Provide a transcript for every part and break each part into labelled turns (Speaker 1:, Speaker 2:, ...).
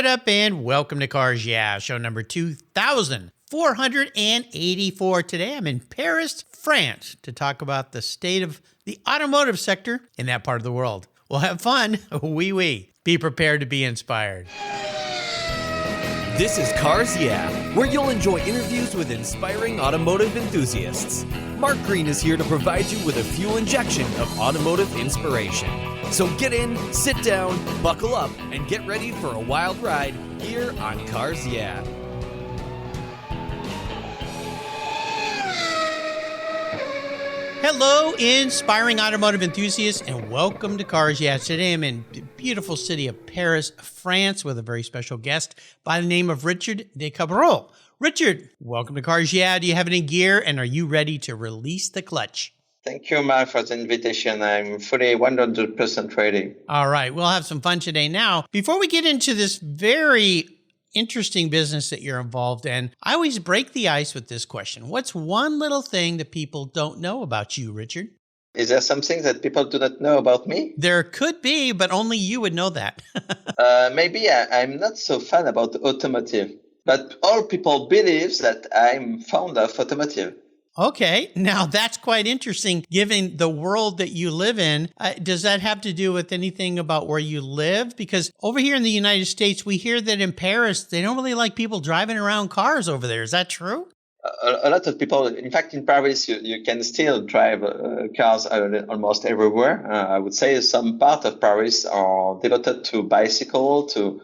Speaker 1: it up and welcome to Cars Yeah, show number 2484. Today I'm in Paris, France to talk about the state of the automotive sector in that part of the world. We'll have fun, oui. Be prepared to be inspired.
Speaker 2: This is Cars Yeah, where you'll enjoy interviews with inspiring automotive enthusiasts. Mark Green is here to provide you with a fuel injection of automotive inspiration. So get in, sit down, buckle up, and get ready for a wild ride here on Cars Yeah.
Speaker 1: Hello, inspiring automotive enthusiasts, and welcome to Cars Yeah. Today I'm in the beautiful city of Paris, France, with a very special guest by the name of Richard de Cabrol. Richard, welcome to Cars Yeah. Do you have any gear, and are you ready to release the clutch?
Speaker 3: Thank you, Mark, for the invitation. I'm fully 100% ready.
Speaker 1: All right, we'll have some fun today. Now, before we get into this very interesting business that you're involved in, I always break the ice with this question. What's one little thing that people don't know about you, Richard?
Speaker 3: Is there something that people do not know about me?
Speaker 1: There could be, but only you would know that.
Speaker 3: Maybe I'm not so fan about automotive, but all people believe that I'm fond of automotive.
Speaker 1: Okay, now that's quite interesting given the world that you live in. Does that have to do with anything about where you live? Because over here in the United States, we hear that in Paris, they don't really like people driving around cars over there. Is that true?
Speaker 3: A lot of people, in fact, in Paris, you can still drive cars almost everywhere. I would say some part of Paris are devoted to bicycle, to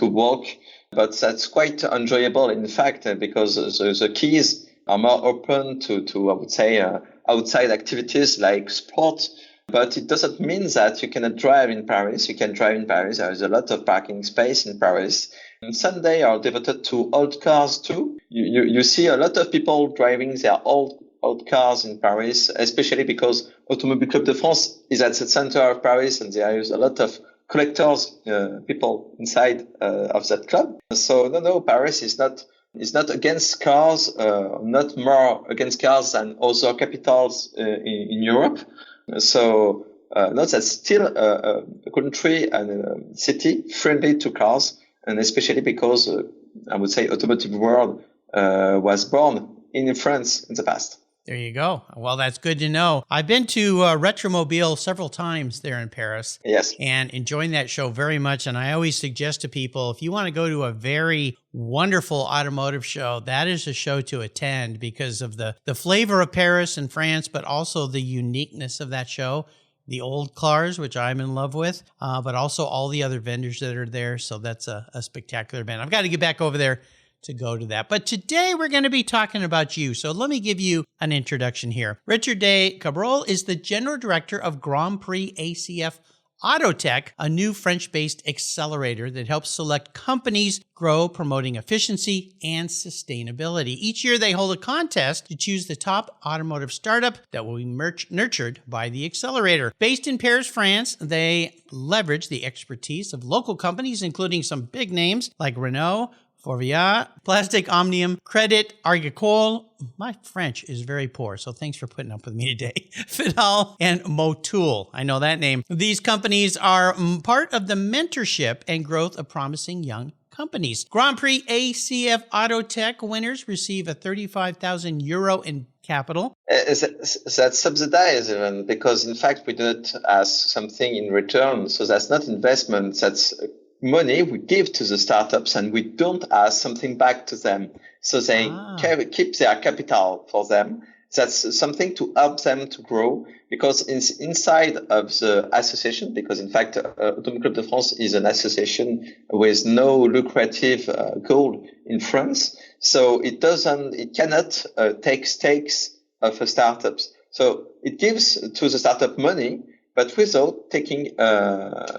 Speaker 3: walk, but that's quite enjoyable, in fact, because the keys are more open to I would say, outside activities like sport. But it doesn't mean that you cannot drive in Paris. You can drive in Paris. There is a lot of parking space in Paris. And Sunday are devoted to old cars too. You see a lot of people driving their old cars in Paris, especially because Automobile Club de France is at the center of Paris, and there is a lot of collectors, people inside of that club. So no, Paris is not against cars, not more against cars than other capitals in Europe. So that's still a country and a city friendly to cars, and especially because I would say automotive world was born in France in the past.
Speaker 1: There you go. Well, that's good to know. I've been to Retromobile several times there in Paris.
Speaker 3: Yes.
Speaker 1: And enjoying that show very much. And I always suggest to people, if you want to go to a very wonderful automotive show, that is a show to attend because of the flavor of Paris and France, but also the uniqueness of that show. The old cars, which I'm in love with, but also all the other vendors that are there. So that's a spectacular event. I've got to get back over there to go to that. But today we're going to be talking about you. So let me give you an introduction here. Richard de Cabrol is the General Director of Grand Prix ACF Autotech, a new French-based accelerator that helps select companies grow, promoting efficiency and sustainability. Each year they hold a contest to choose the top automotive startup that will be nurtured by the accelerator. Based in Paris, France, they leverage the expertise of local companies, including some big names like Renault, Forvia, Plastic Omnium, Credit Agricole. My French is very poor, so thanks for putting up with me today. Fidal and Motul. I know that name. These companies are part of the mentorship and growth of promising young companies. Grand Prix ACF Autotech winners receive a €35,000 in capital.
Speaker 3: That's subsidized even, because in fact we do not ask something in return. So that's not investment. That's money we give to the startups, and we don't ask something back to them. So they keep their capital for them. That's something to help them to grow, because inside of the association, because in fact, Automobile Club de France is an association with no lucrative goal in France. So it cannot take stakes of startups. So it gives to the startup money, but without taking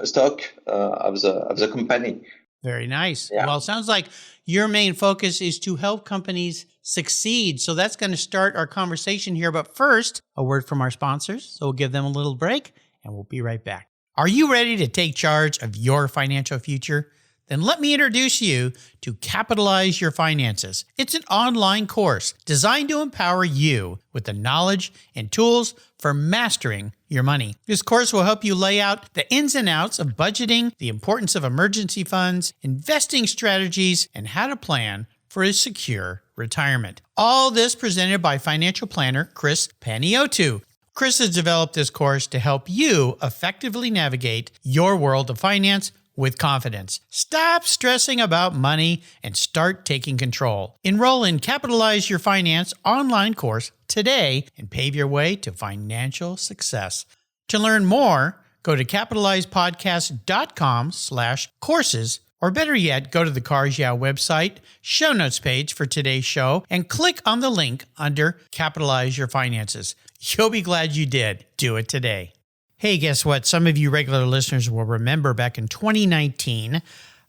Speaker 3: stock of the company.
Speaker 1: Very nice.
Speaker 3: Yeah.
Speaker 1: Well, it sounds like your main focus is to help companies succeed. So that's going to start our conversation here. But first, a word from our sponsors. So we'll give them a little break and we'll be right back. Are you ready to take charge of your financial future? Then let me introduce you to Capitalize Your Finances. It's an online course designed to empower you with the knowledge and tools for mastering your money. This course will help you lay out the ins and outs of budgeting, the importance of emergency funds, investing strategies, and how to plan for a secure retirement. All this presented by financial planner Chris Paniotu. Chris has developed this course to help you effectively navigate your world of finance with confidence. Stop stressing about money and start taking control. Enroll in Capitalize Your Finance online course today and pave your way to financial success. To learn more, go to capitalizepodcast.com/courses, or better yet, go to the Cars Yeah website, show notes page for today's show, and click on the link under Capitalize Your Finances. You'll be glad you did. Do it today. Hey, guess what? Some of you regular listeners will remember back in 2019,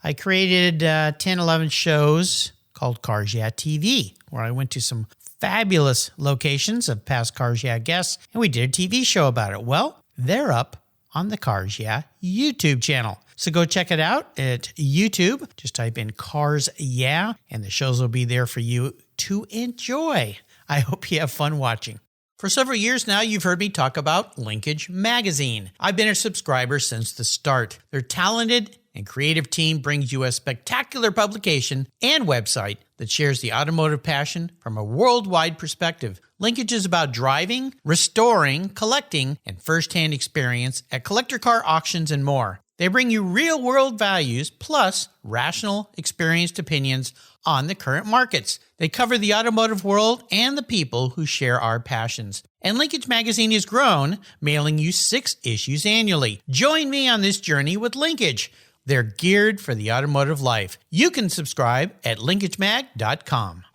Speaker 1: I created 10, 11 shows called Cars Yeah TV, where I went to some fabulous locations of past Cars Yeah guests, and we did a TV show about it. Well, they're up on the Cars Yeah YouTube channel. So go check it out at YouTube. Just type in Cars Yeah, and the shows will be there for you to enjoy. I hope you have fun watching. For several years now, you've heard me talk about Linkage Magazine. I've been a subscriber since the start. Their talented and creative team brings you a spectacular publication and website that shares the automotive passion from a worldwide perspective. Linkage is about driving, restoring, collecting, and first-hand experience at collector car auctions and more. They bring you real-world values plus rational, experienced opinions on the current markets. They cover the automotive world and the people who share our passions. And Linkage Magazine has grown, mailing you 6 issues annually. Join me on this journey with Linkage. They're geared for the automotive life. You can subscribe at linkagemag.com.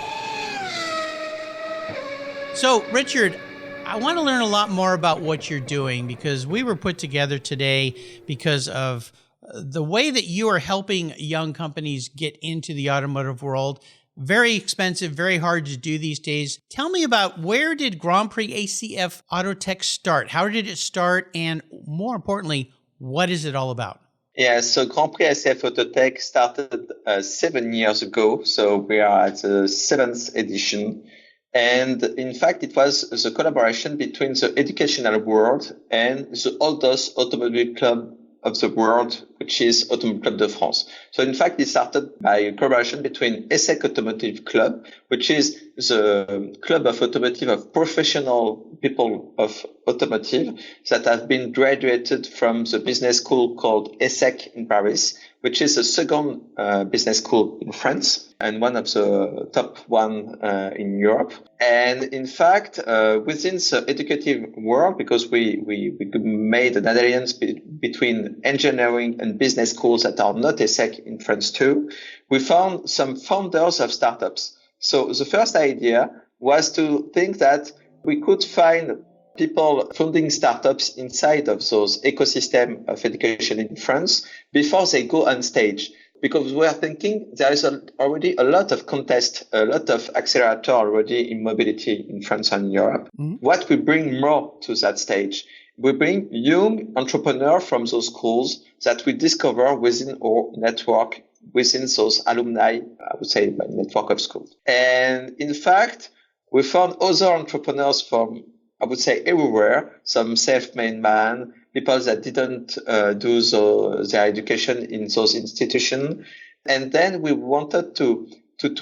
Speaker 1: So, Richard, I want to learn a lot more about what you're doing, because we were put together today because of the way that you are helping young companies get into the automotive world. Very expensive, very hard to do these days. Tell me about, where did Grand Prix ACF Autotech start? How did it start? And more importantly, what is it all about?
Speaker 3: Yeah, so Grand Prix ACF Autotech started 7 years ago. So we are at the 7th edition. And in fact, it was the collaboration between the educational world and the oldest automobile club of the world, which is Automobile Club de France. So in fact, it started by a collaboration between ESSEC Automotive Club, which is the club of automotive of professional people of automotive that have been graduated from the business school called ESSEC in Paris, which is the second business school in France and one of the top one in Europe. And in fact, within the educative world, because we made an alliance between engineering and business schools that are not ESSEC in France too, we found some founders of startups. So the first idea was to think that we could find people funding startups inside of those ecosystem of education in France before they go on stage. Because we are thinking there is already a lot of contest, a lot of accelerator already in mobility in France and Europe. Mm-hmm. What we bring more to that stage? We bring young entrepreneurs from those schools that we discover within our network, within those alumni, I would say, network of schools. And in fact, we found other entrepreneurs from, I would say, everywhere, some self-made man, people that didn't do their education in those institutions. And then we wanted to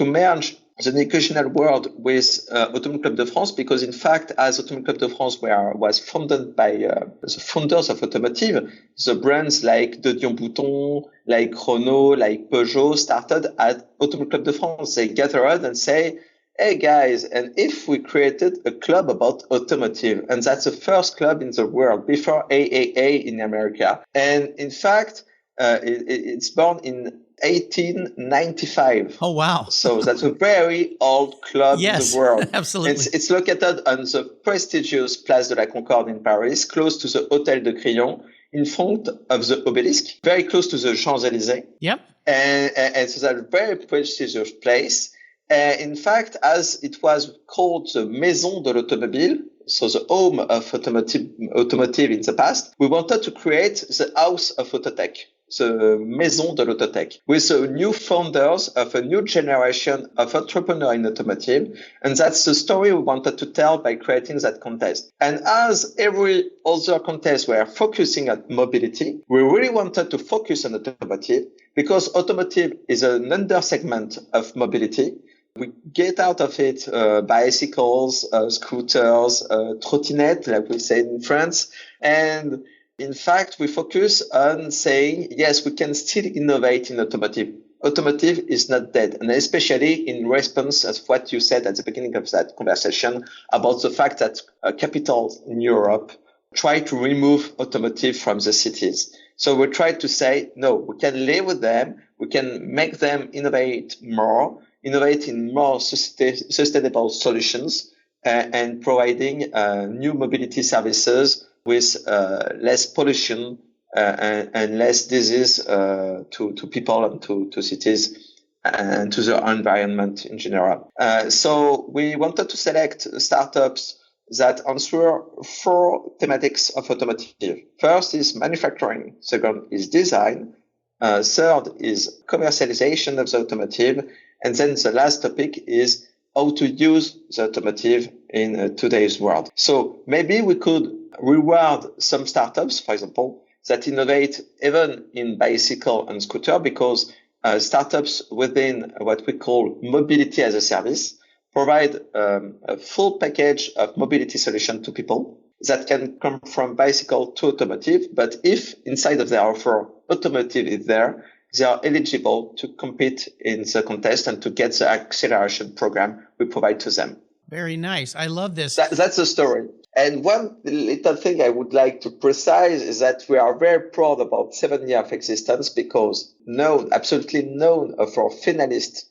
Speaker 3: merge the educational world with Automobile Club de France, because in fact, as Automobile Club de France was founded by the founders of automotive, the brands like De Dion Bouton, like Renault, like Peugeot started at Automobile Club de France. They gathered and say, hey guys, and if we created a club about automotive, and that's the first club in the world before AAA in America. And in fact, it's born in 1895.
Speaker 1: Oh, wow.
Speaker 3: So that's a very old club in the world.
Speaker 1: Absolutely.
Speaker 3: It's located on the prestigious Place de la Concorde in Paris, close to the Hôtel de Crillon, in front of the obelisk, very close to the Champs-Élysées.
Speaker 1: Yep.
Speaker 3: And so that's a very prestigious place. In fact, as it was called the Maison de l'Automobile, so the home of automotive in the past, we wanted to create the house of Autotech. the Maison de l'Autotech, with the new founders of a new generation of entrepreneurs in automotive. And that's the story we wanted to tell by creating that contest. And as every other contest were focusing on mobility, we really wanted to focus on automotive because automotive is an under segment of mobility. We get out of it bicycles, scooters, trottinettes, like we say in France. And in fact, we focus on saying, yes, we can still innovate in automotive. Automotive is not dead. And especially in response to what you said at the beginning of that conversation about the fact that capitals in Europe try to remove automotive from the cities. So we try to say, no, we can live with them. We can make them innovate more, innovate in more sustainable solutions, and providing new mobility services with less pollution and less disease to people and to cities and to the environment in general. So we wanted to select startups that answer 4 thematics of automotive. First is manufacturing. Second is design. Third is commercialization of the automotive. And then the last topic is how to use the automotive in today's world. So maybe we could reward some startups, for example, that innovate even in bicycle and scooter, because startups within what we call mobility as a service provide a full package of mobility solution to people that can come from bicycle to automotive. But if inside of their offer, automotive is there, they are eligible to compete in the contest and to get the acceleration program we provide to them.
Speaker 1: Very nice. I love this.
Speaker 3: That's the story. And one little thing I would like to precise is that we are very proud about 7 years of existence because absolutely known of our finalists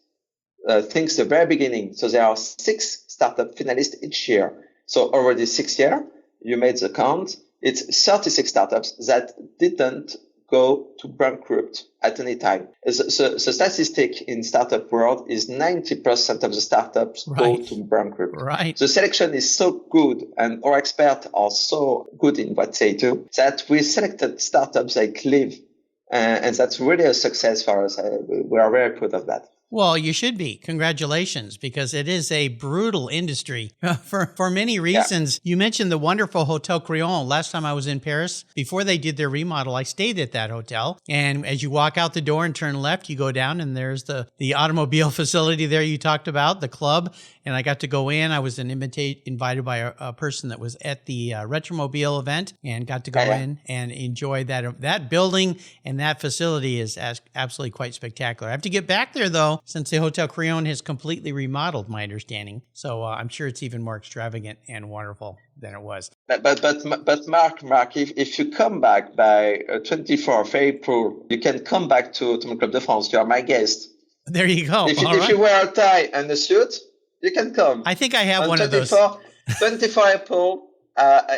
Speaker 3: since the very beginning. So there are 6 startup finalists each year. So already 6 years, you made the count. It's 36 startups that didn't go to bankrupt at any time. The statistic in startup world is 90% of the startups go to bankrupt.
Speaker 1: Right.
Speaker 3: The selection is so good and our experts are so good in what they do that we selected startups like Live. And that's really a success for us. We are very proud of that.
Speaker 1: Well, you should be. Congratulations, because it is a brutal industry for many reasons. Yeah. You mentioned the wonderful Hotel Crillon. Last time I was in Paris, before they did their remodel, I stayed at that hotel. And as you walk out the door and turn left, you go down and there's the automobile facility there you talked about, the club. And I got to go in. I was invited by a person that was at the Retromobile event and got to go in and enjoy that building, and that facility is absolutely quite spectacular. I have to get back there, though, since the Hotel Crillon has completely remodeled, my understanding. So I'm sure it's even more extravagant and wonderful than it was.
Speaker 3: But Mark, if you come back by 24th of April, you can come back to Automobile Club de France. You are my guest.
Speaker 1: There you go.
Speaker 3: If you wear a tie and a suit, you can come.
Speaker 1: I think I have one of those.
Speaker 3: 24 April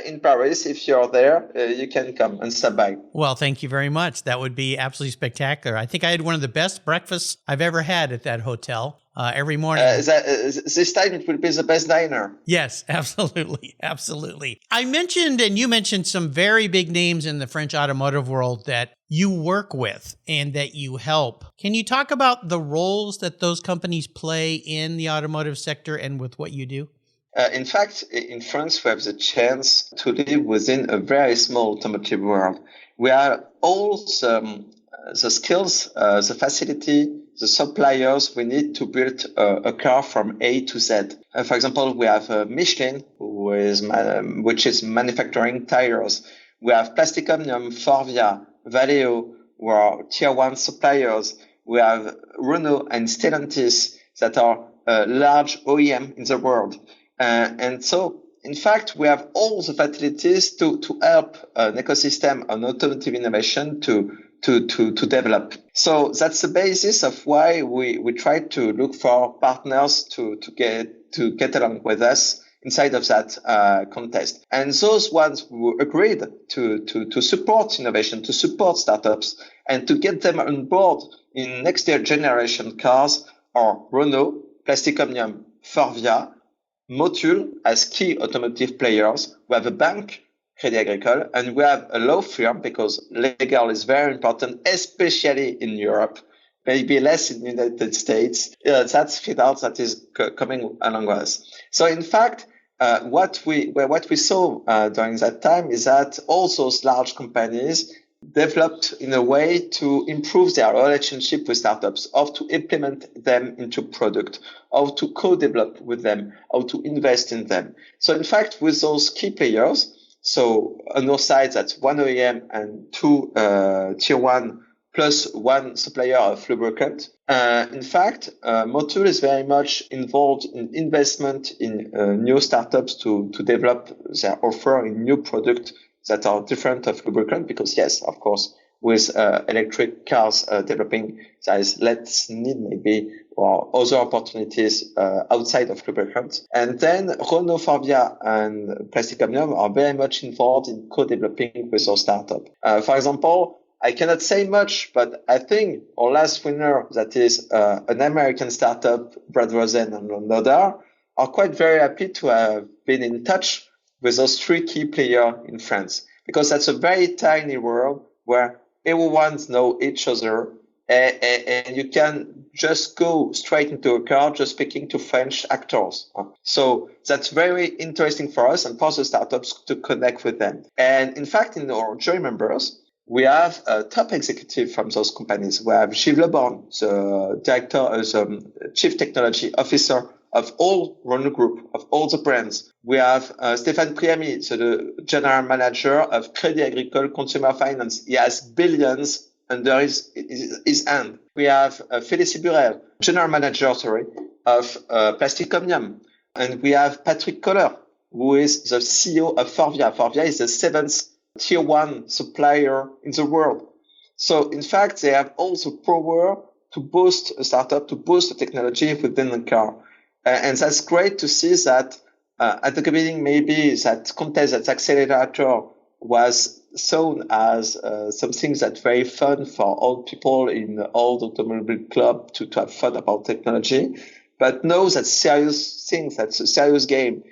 Speaker 3: in Paris. If you're there, you can come and stop by.
Speaker 1: Well, thank you very much. That would be absolutely spectacular. I think I had one of the best breakfasts I've ever had at that hotel. Every morning.
Speaker 3: This time it will be the best diner.
Speaker 1: Yes, absolutely. Absolutely. I mentioned, and you mentioned, some very big names in the French automotive world that you work with and that you help. Can you talk about the roles that those companies play in the automotive sector and with what you do?
Speaker 3: In fact, in France, we have the chance to live within a very small automotive world. We have all the skills, the facility, the suppliers we need to build a car from A to Z. For example, we have Michelin, which is manufacturing tires. We have Plastic Omnium, Forvia, Valeo, who are tier 1 suppliers. We have Renault and Stellantis that are large OEM in the world. And so, in fact, we have all the facilities to help an ecosystem on automotive innovation to develop. So that's the basis of why we try to look for partners to get along with us inside of that contest. And those ones who agreed to support innovation, to support startups, and to get them on board in next generation cars are Renault, Plastic Omnium, Forvia, Motul as key automotive players. We have a bank Crédit Agricole, and we have a law firm because legal is very important, especially in Europe, maybe less in the United States. That's Fidel that is coming along with us. So in fact, what we saw during that time is that all those large companies developed in a way to improve their relationship with startups, how to implement them into product, how to co-develop with them, how to invest in them. So in fact, with those key players, so on our side, that's one OEM and two tier one plus one supplier of lubricant. In fact, Motul is very much involved in investment in new startups to develop their offer in new products that are different of lubricant, because yes, of course, with electric cars developing, there is less need maybe or other opportunities outside of lubricant. And then Renault Forvia and Plastic Omnium are very much involved in co-developing with our startup. For example, I cannot say much, but I think our last winner, that is an American startup, Brad Rosen and Londodar, are quite very happy to have been in touch with those three key players in France, because that's a very tiny world where everyone knows each other, and you can just go straight into a car just speaking to French actors. So that's very interesting for us and for the startups to connect with them. And in fact, in our jury members, we have a top executive from those companies. We have Gilles Leborn, the director, the chief technology officer of all Renault Group, of all the brands. We have Stéphane Priamy, so the general manager of Crédit Agricole Consumer Finance. He has billions under his hand. We have Félicie Burel, general manager, of Plastic Omnium. And we have Patrick Kohler, who is the CEO of Forvia. Forvia is the seventh tier one supplier in the world. So in fact, they have also power to boost a startup, to boost the technology within the car. And that's great to see that at the beginning, maybe that contest, that accelerator was shown as something that's very fun for all people in all the automobile club to have fun about technology. But know that serious things, that's a serious game.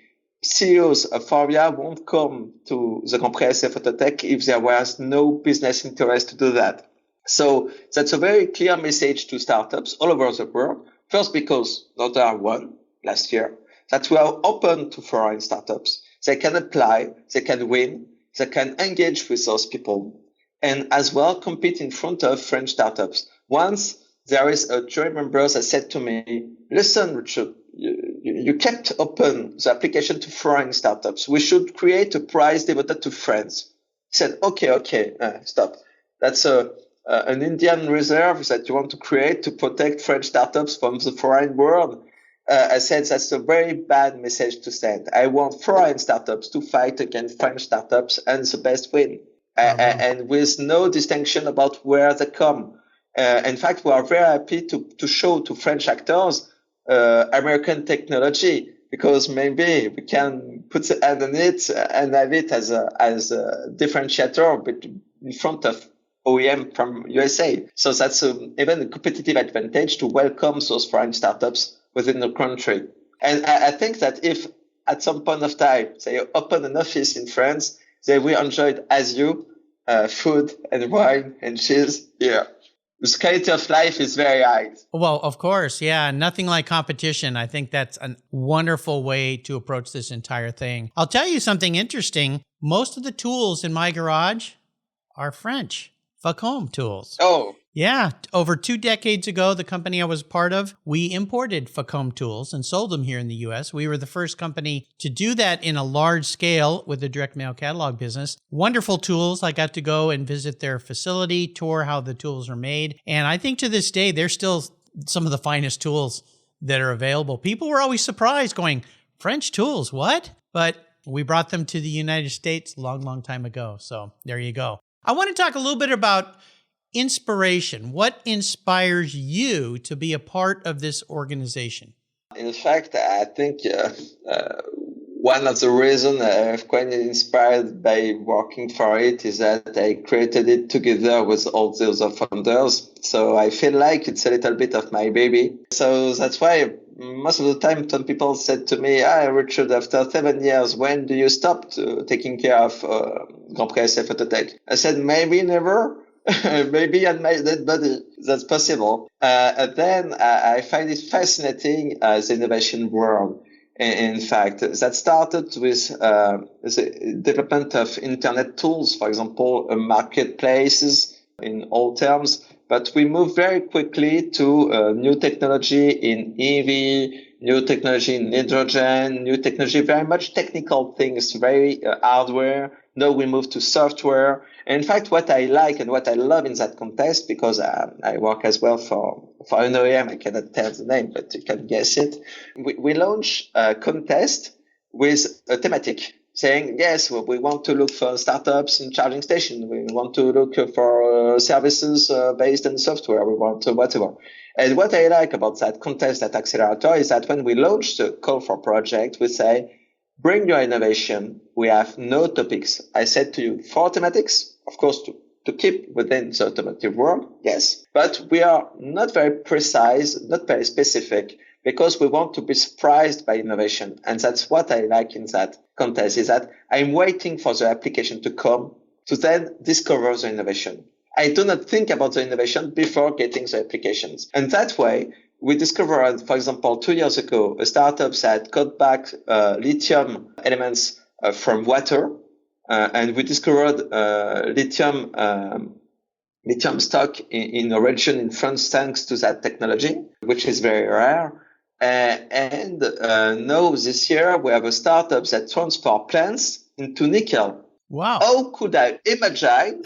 Speaker 3: CEOs of Forvia won't come to the Grand Prix SF Autotech if there was no business interest to do that. So that's a very clear message to startups all over the world. First, because Nota won last year, that we are open to foreign startups. They can apply, they can win, they can engage with those people, and as well compete in front of French startups. Once there is a jury member that said to me, listen, Richard, you kept open the application to foreign startups. We should create a prize devoted to France. He said, okay, stop. That's an Indian reserve that you want to create to protect French startups from the foreign world. I said, that's a very bad message to send. I want foreign startups to fight against French startups and the best win. And with no distinction about where they come. In fact, we are very happy to show to French actors American technology, because maybe we can put the hand on it and have it as a differentiator, but in front of OEM from USA. So that's even a competitive advantage to welcome those foreign startups within the country. And I think that if at some point of time they open an office in France, they will enjoy it as you, food and wine and cheese here. The quality of life is very high.
Speaker 1: Well, of course. Yeah. Nothing like competition. I think that's a wonderful way to approach this entire thing. I'll tell you something interesting. Most of the tools in my garage are French. Facom tools.
Speaker 3: Oh.
Speaker 1: Yeah. Over 2 decades ago, the company I was part of, we imported Facom tools and sold them here in the U.S. We were the first company to do that in a large scale with the direct mail catalog business. Wonderful tools. I got to go and visit their facility, tour how the tools are made. And I think to this day, they're still some of the finest tools that are available. People were always surprised going, French tools, what? But we brought them to the United States a long, long time ago. So there you go. I want to talk a little bit about inspiration. What inspires you to be a part of this organization?
Speaker 3: In fact, I think one of the reasons I'm quite inspired by working for it is that I created it together with all the other founders. So I feel like it's a little bit of my baby. So that's why most of the time, some people said to me, Richard, after 7 years, when do you stop taking care of Grand Prix SF Phototech? I said, maybe never. Maybe on my dead body. That's possible. And then I find it fascinating as innovation world. In fact, that started with the development of internet tools, for example, marketplaces in all terms. But we moved very quickly to new technology in EV, new technology in hydrogen, new technology, very much technical things, very hardware. Now we move to software. And in fact, what I like and what I love in that contest, because I work as well for an OEM, I cannot tell the name, but you can guess it. We launch a contest with a thematic saying, yes, we want to look for startups in charging stations. We want to look for services based on software. We want to whatever. And what I like about that contest, that accelerator, is that when we launch the call for project, we say, bring your innovation. We have no topics. I said to you, 4 thematics, of course, to keep within the automotive world, yes. But we are not very precise, not very specific, because we want to be surprised by innovation. And that's what I like in that contest, is that I'm waiting for the application to come to then discover the innovation. I do not think about the innovation before getting the applications. And that way, we discovered, for example, 2 years ago, a startup that got back lithium elements from water. And we discovered lithium stock in a region in France thanks to that technology, which is very rare. And now this year, we have a startup that transforms plants into nickel.
Speaker 1: Wow.
Speaker 3: How could I imagine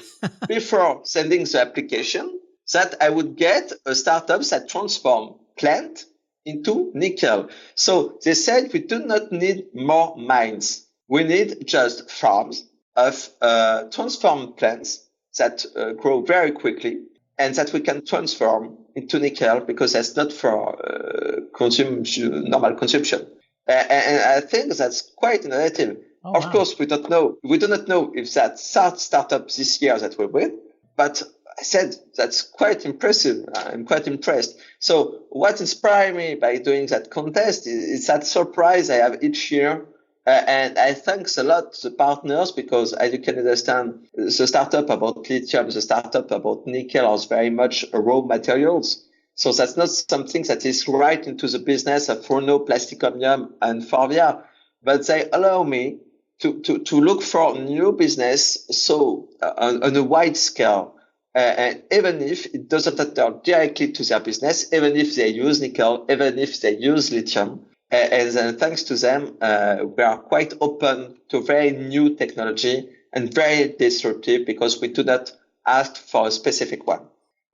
Speaker 3: before sending the application that I would get a startup that transform plant into nickel? So they said we do not need more mines. We need just farms of transformed plants that grow very quickly and that we can transform into nickel because that's not for normal consumption. And I think that's quite innovative.
Speaker 1: Oh,
Speaker 3: of course, we do not know if that startup this year that will win, but I said that's quite impressive. I'm quite impressed. So what inspired me by doing that contest is that surprise I have each year. And I thanks a lot to the partners because, as you can understand, the startup about lithium, the startup about nickel are very much raw materials. So that's not something that is right into the business of Renault, Plastic Omnium, and Forvia. But they allow me to look for new business on a wide scale. And even if it doesn't attach directly to their business, even if they use nickel, even if they use lithium, and then thanks to them, we are quite open to very new technology and very disruptive because we do not ask for a specific one.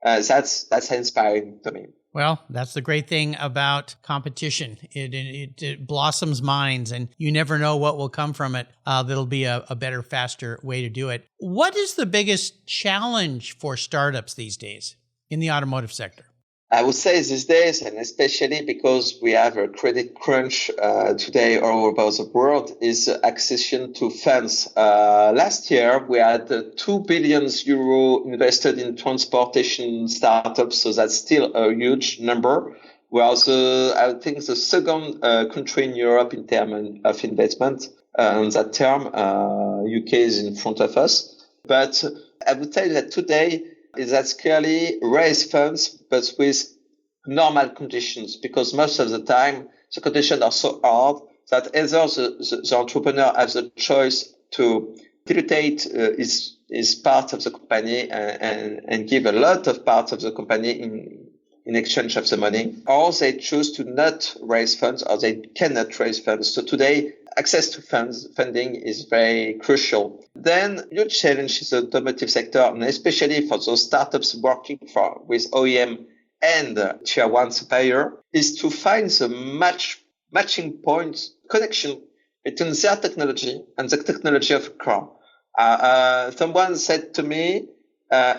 Speaker 3: That's inspiring to me.
Speaker 1: Well, that's the great thing about competition. It blossoms minds, and you never know what will come from it. That'll be a better, faster way to do it. What is the biggest challenge for startups these days in the automotive sector?
Speaker 3: I would say these days, and especially because we have a credit crunch today all over the world, is accession to funds. Last year, we had 2 billion euro invested in transportation startups, so that's still a huge number. We are, I think, the second country in Europe in terms of investment. On that term, UK is in front of us. But I would say that today, is that clearly raise funds, but with normal conditions, because most of the time the conditions are so hard that either the entrepreneur has the choice to dilutate his part of the company and give a lot of part of the company in exchange of the money, or they choose to not raise funds, or they cannot raise funds. So today, access to funding is very crucial. Then, huge challenge is the automotive sector, and especially for those startups working with OEM and tier one supplier, is to find the matching point connection between their technology and the technology of a car. Someone said to me,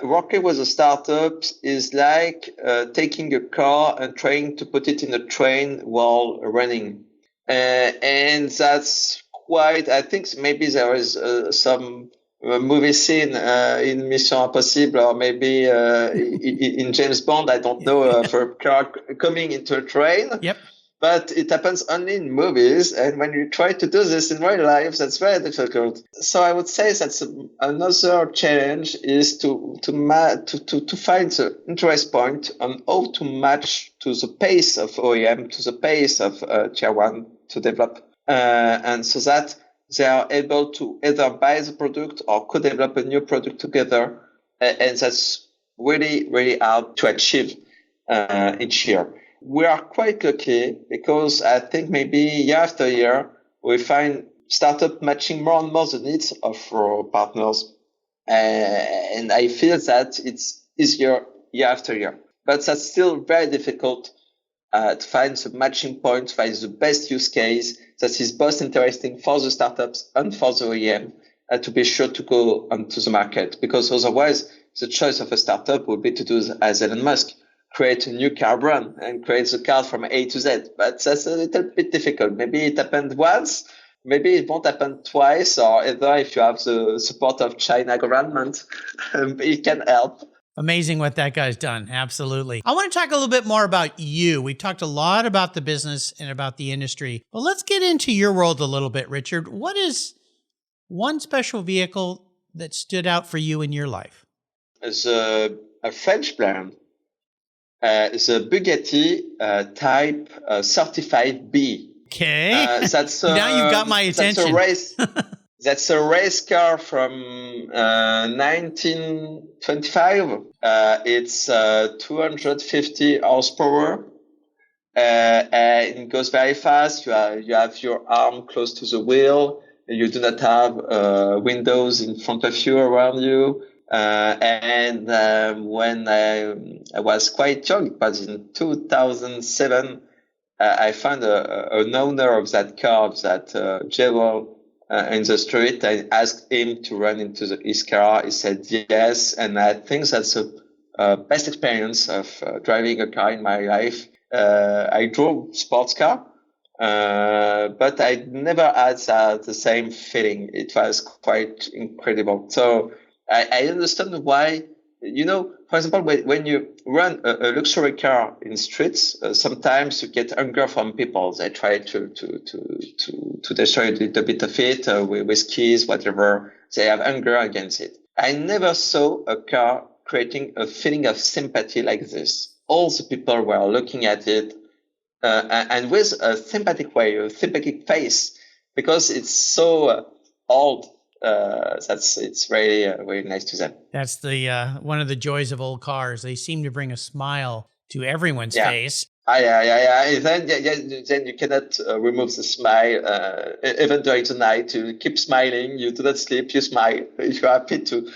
Speaker 3: working with a startup is like taking a car and trying to put it in a train while running. And that's quite, I think maybe there is some movie scene in Mission Impossible or maybe in James Bond, I don't know, for a car coming into a train.
Speaker 1: Yep.
Speaker 3: But it happens only in movies, and when you try to do this in real life, that's very difficult. So I would say that's another challenge is to find the interest point on how to match to the pace of OEM, to the pace of Tier 1 to develop, and so that they are able to either buy the product or co-develop a new product together, and that's really, really hard to achieve each year. We are quite lucky because I think maybe year after year, we find startup matching more and more the needs of our partners. And I feel that it's easier year after year. But that's still very difficult to find the matching point, find the best use case that is both interesting for the startups and for the OEM to be sure to go onto the market. Because otherwise, the choice of a startup would be to do as Elon Musk, create a new car brand and create the car from A to Z. But that's a little bit difficult. Maybe it happened once, maybe it won't happen twice, or either if you have the support of China government, it can help.
Speaker 1: Amazing what that guy's done. Absolutely. I want to talk a little bit more about you. We've talked a lot about the business and about the industry, but let's get into your world a little bit, Richard. What is one special vehicle that stood out for you in your life?
Speaker 3: As a French brand, the Bugatti Type 35B.
Speaker 1: Okay.
Speaker 3: That's
Speaker 1: now you've got my attention.
Speaker 3: That's a race car from 1925. It's 250 horsepower. And it goes very fast. You have your arm close to the wheel. You do not have windows in front of you, around you. And when I was quite young, it was in 2007, I found an owner of that car, that Cabrol, in the street. I asked him to run into his car. He said yes. And I think that's the best experience of driving a car in my life. I drove sports car, but I never had the same feeling. It was quite incredible. So I understand why, for example, when you run a luxury car in streets, sometimes you get anger from people. They try to destroy a little bit of it with keys, whatever. They have anger against it. I never saw a car creating a feeling of sympathy like this. All the people were looking at it, and with a sympathetic way, a sympathetic face, because it's so old. It's really, really nice to them.
Speaker 1: That's the one of the joys of old cars. They seem to bring a smile to everyone's face.
Speaker 3: Yeah. Then you cannot remove the smile, even during the night. You keep smiling. You do not sleep. You smile. You're happy to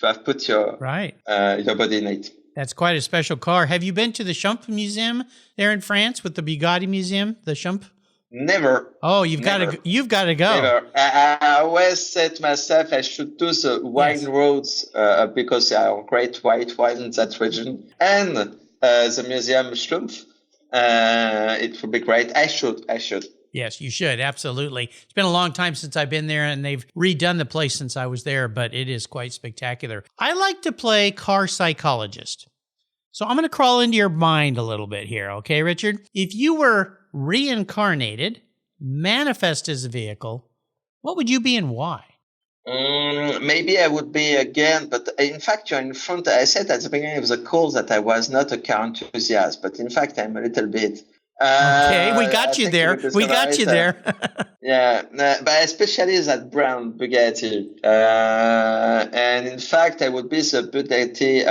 Speaker 3: have put your body in it.
Speaker 1: That's quite a special car. Have you been to the Schump Museum there in France with the Bugatti Museum, the Schump?
Speaker 3: Never.
Speaker 1: Oh, you've got to go.
Speaker 3: Never. I always said to myself I should do the wine roads because there are great white wines in that region, and the museum Schlumpf. It would be great. I should.
Speaker 1: Yes, you should. Absolutely. It's been a long time since I've been there, and they've redone the place since I was there, but it is quite spectacular. I like to play car psychologist. So I'm going to crawl into your mind a little bit here, okay, Richard? If you were reincarnated, manifest as a vehicle, what would you be and why?
Speaker 3: Maybe I would be again, but in fact, you're in front. I said at the beginning of the call that I was not a car enthusiast, but in fact, I'm a little bit.
Speaker 1: Okay, we got you there. Yeah,
Speaker 3: but especially that brown Bugatti. And in fact, I would be the Bugatti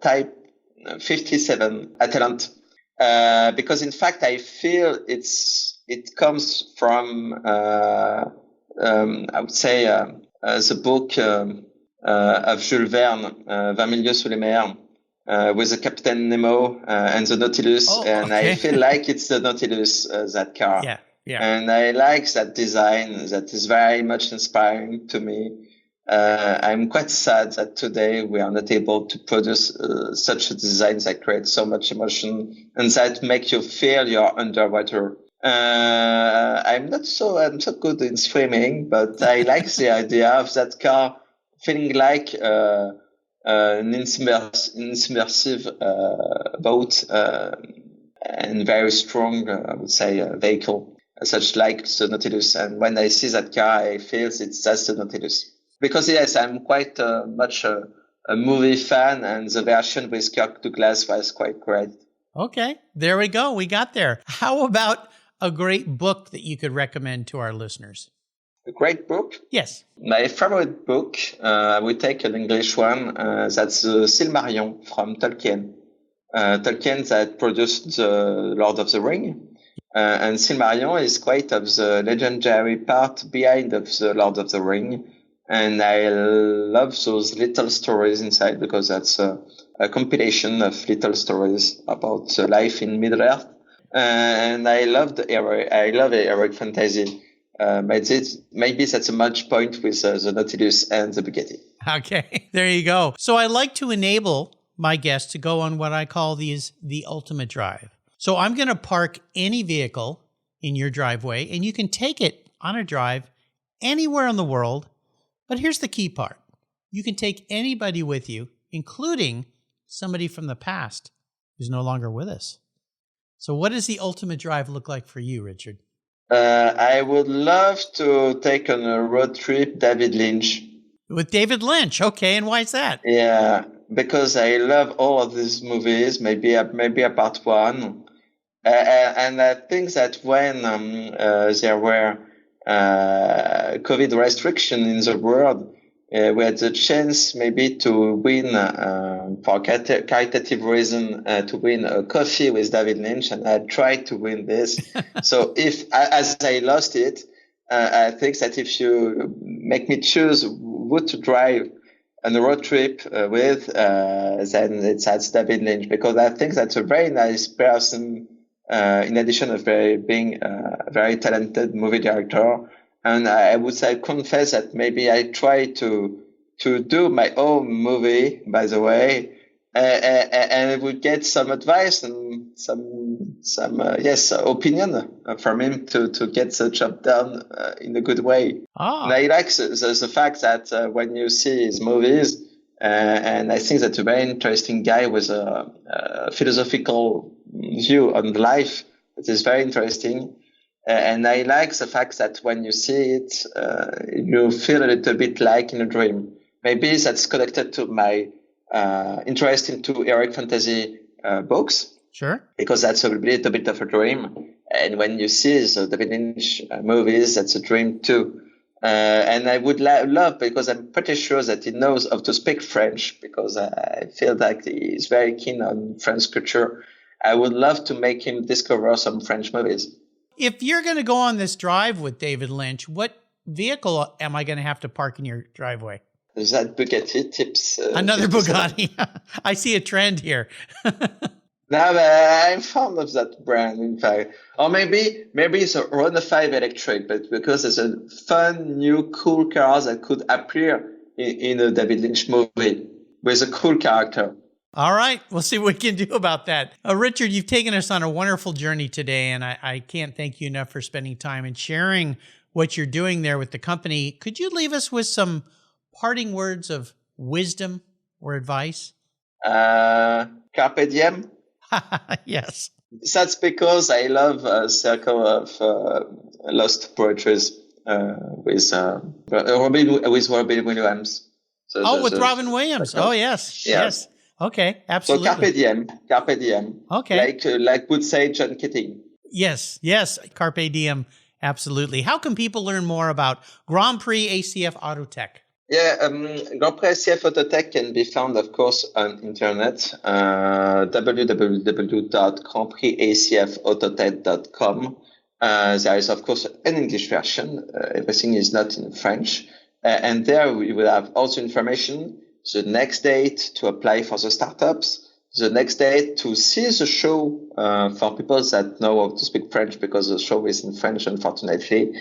Speaker 3: Type 57 Atlant. Because in fact, I feel it comes from, I would say, the book of Jules Verne, 20 Milieux sous les mers, with the Captain Nemo and the Nautilus. And I feel like it's the Nautilus, that car.
Speaker 1: Yeah.
Speaker 3: And I like that design. That is very much inspiring to me. I'm quite sad that today we are not able to produce such a design that creates so much emotion and that make you feel you're underwater. I'm so good in swimming, but I like the idea of that car feeling like an submersive boat. and very strong, I would say, vehicle, such like the Nautilus. And when I see that car, I feel that's the Nautilus. Because yes, I'm quite much a movie fan, and the version with Kirk Douglas was quite great.
Speaker 1: Okay, there we go. We got there. How about a great book that you could recommend to our listeners?
Speaker 3: A great book?
Speaker 1: Yes.
Speaker 3: My favorite book, I would take an English one, that's the Silmarillion from Tolkien. Tolkien that produced the Lord of the Ring. And Silmarillion is quite of the legendary part behind of the Lord of the Ring. And I love those little stories inside because that's a compilation of little stories about life in Middle-earth. And I love heroic fantasy. Maybe that's a match point with the Nautilus and the Bugatti.
Speaker 1: Okay, there you go. So I like to enable my guests to go on what I call the ultimate drive. So I'm going to park any vehicle in your driveway, and you can take it on a drive anywhere in the world. But here's the key part. You can take anybody with you, including somebody from the past who's no longer with us. So what does the ultimate drive look like for you, Richard?
Speaker 3: I would love to take on a road trip David Lynch.
Speaker 1: With David Lynch. Okay, and why is that?
Speaker 3: Yeah, because I love all of these movies, maybe a part one. And I think that when there were COVID restrictions in the world, we had the chance maybe to win, for caritative reason, to win a coffee with David Lynch, and I tried to win this. So as I lost it, I think that if you make me choose who to drive on a road trip with, then that's David Lynch, because I think that's a very nice person, in addition of being a very talented movie director. And I would say, confess that maybe I try to do my own movie, by the way, and I would get some advice and some opinion from him to get the job done in a good way. And I like the fact that when you see his movies, and I think that's a very interesting guy with a philosophical view on life. It is very interesting. And I like the fact that when you see it, you feel a little bit like in a dream. Maybe that's connected to my interest into heroic fantasy books.
Speaker 1: Sure.
Speaker 3: Because that's a little bit of a dream. And when you see the David Lynch movies, that's a dream too. And I would love, because I'm pretty sure that he knows how to speak French, because I feel like he's very keen on French culture. I would love to make him discover some French movies.
Speaker 1: If you're going to go on this drive with David Lynch, what vehicle am I going to have to park in your driveway?
Speaker 3: That Bugatti tips.
Speaker 1: Another Bugatti. I see a trend here.
Speaker 3: No, but I'm fond of that brand, in fact. Or maybe it's a Renault 5 electric, but because it's a fun, new, cool car that could appear in a David Lynch movie with a cool character.
Speaker 1: All right. We'll see what we can do about that. Richard, you've taken us on a wonderful journey today, and I can't thank you enough for spending time and sharing what you're doing there with the company. Could you leave us with some parting words of wisdom or advice?
Speaker 3: Carpe diem.
Speaker 1: Yes.
Speaker 3: That's because I love a circle of lost poetries with Robin Williams.
Speaker 1: With Robin Williams. Oh, yes. Yes. Okay, absolutely.
Speaker 3: So carpe diem.
Speaker 1: Okay.
Speaker 3: Like would say John Keating.
Speaker 1: Yes, carpe diem. Absolutely. How can people learn more about Grand Prix ACF Autotech?
Speaker 3: Yeah, Grand Prix ACF Autotech can be found, of course, on internet, www.grandprixacfautotech.com. There is, of course, an English version. Everything is not in French. And there we will have also information, the next date to apply for the startups, the next date to see the show for people that know how to speak French, because the show is in French, unfortunately,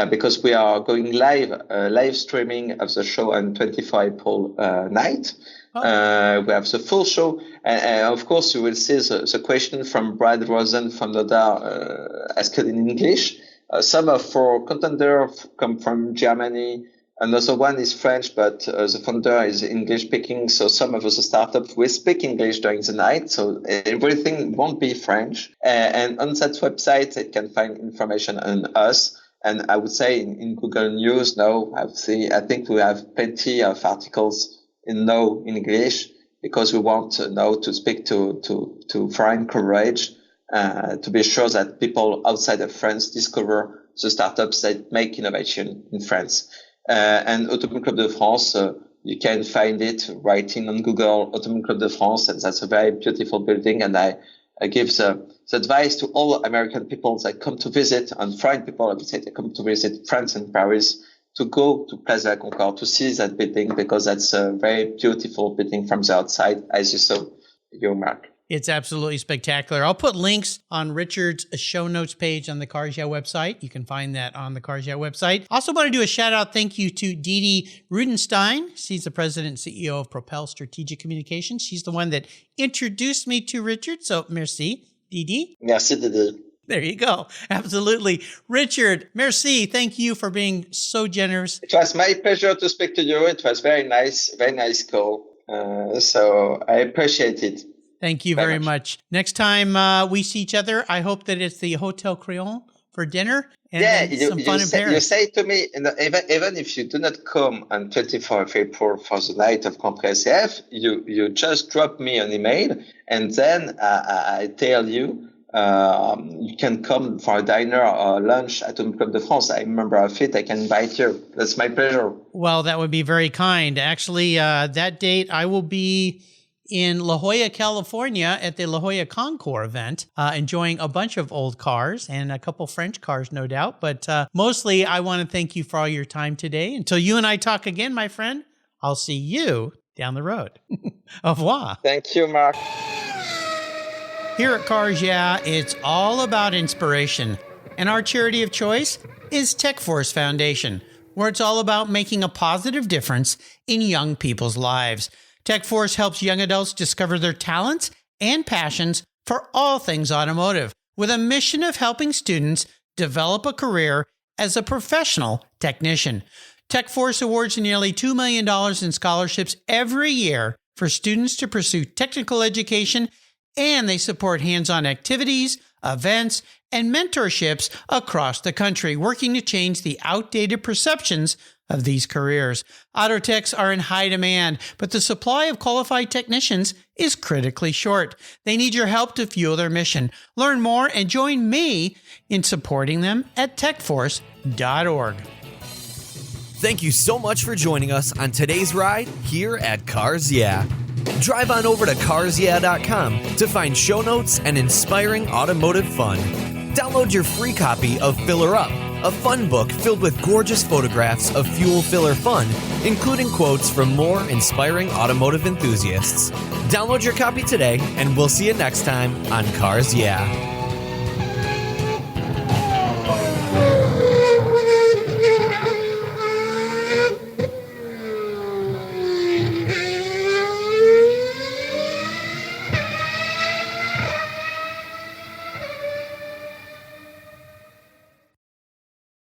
Speaker 3: because we are going live streaming of the show on 24 April night. We have the full show. And of course, you will see the question from Brad Rosen from Nodar asked in English. Some of our contenders come from Germany, Another one is French, but the founder is English speaking. So some of the startups will speak English during the night. So everything won't be French. And on that website, it can find information on us. And I would say in Google News now, I think we have plenty of articles in English, because we want now to speak to foreign coverage, to be sure that people outside of France discover the startups that make innovation in France. And Automobile Club de France, you can find it writing on Google, Automobile Club de France, and that's a very beautiful building. And I give the advice to all American people that come to visit, and foreign people, I would say, that come to visit France and Paris, to go to Place de la Concorde to see that building, because that's a very beautiful building from the outside, as you saw, Mark.
Speaker 1: It's absolutely spectacular. I'll put links on Richard's show notes page on the Cars Yeah website. You can find that on the Cars Yeah website. Also want to do a shout out thank you to Didi Rudenstein. She's the president and CEO of Propel Strategic Communications. She's the one that introduced me to Richard. So merci, Didi.
Speaker 3: Merci, Didi.
Speaker 1: There you go. Absolutely. Richard, merci. Thank you for being so generous.
Speaker 3: It was my pleasure to speak to you. It was very nice call. So I appreciate it.
Speaker 1: Thank you very much. Next time we see each other, I hope that it's the Hotel Creole for dinner and some fun in Paris.
Speaker 3: You say to me, even if you do not come on 24th of April for the night of Contre SF, you just drop me an email, and then I tell you, you can come for a dinner or lunch at Automobile Club de France. I'm a member of it. I can invite you. That's my pleasure.
Speaker 1: Well, that would be very kind. Actually, that date I will be in La Jolla, California at the La Jolla Concours event, enjoying a bunch of old cars and a couple French cars, no doubt. But mostly, I want to thank you for all your time today. Until you and I talk again, my friend, I'll see you down the road. Au revoir.
Speaker 3: Thank you, Mark.
Speaker 1: Here at Cars Yeah, it's all about inspiration. And our charity of choice is TechForce Foundation, where it's all about making a positive difference in young people's lives. TechForce helps young adults discover their talents and passions for all things automotive, with a mission of helping students develop a career as a professional technician. TechForce awards nearly $2 million in scholarships every year for students to pursue technical education, and they support hands-on activities, events, and mentorships across the country, working to change the outdated perceptions of these careers. Auto techs are in high demand, but the supply of qualified technicians is critically short. They need your help to fuel their mission. Learn more and join me in supporting them at techforce.org.
Speaker 2: Thank you so much for joining us on today's ride here at Cars Yeah. Drive on over to carsyeah.com to find show notes and inspiring automotive fun. Download your free copy of Filler Up, a fun book filled with gorgeous photographs of fuel filler fun, including quotes from more inspiring automotive enthusiasts. Download your copy today, and we'll see you next time on Cars Yeah.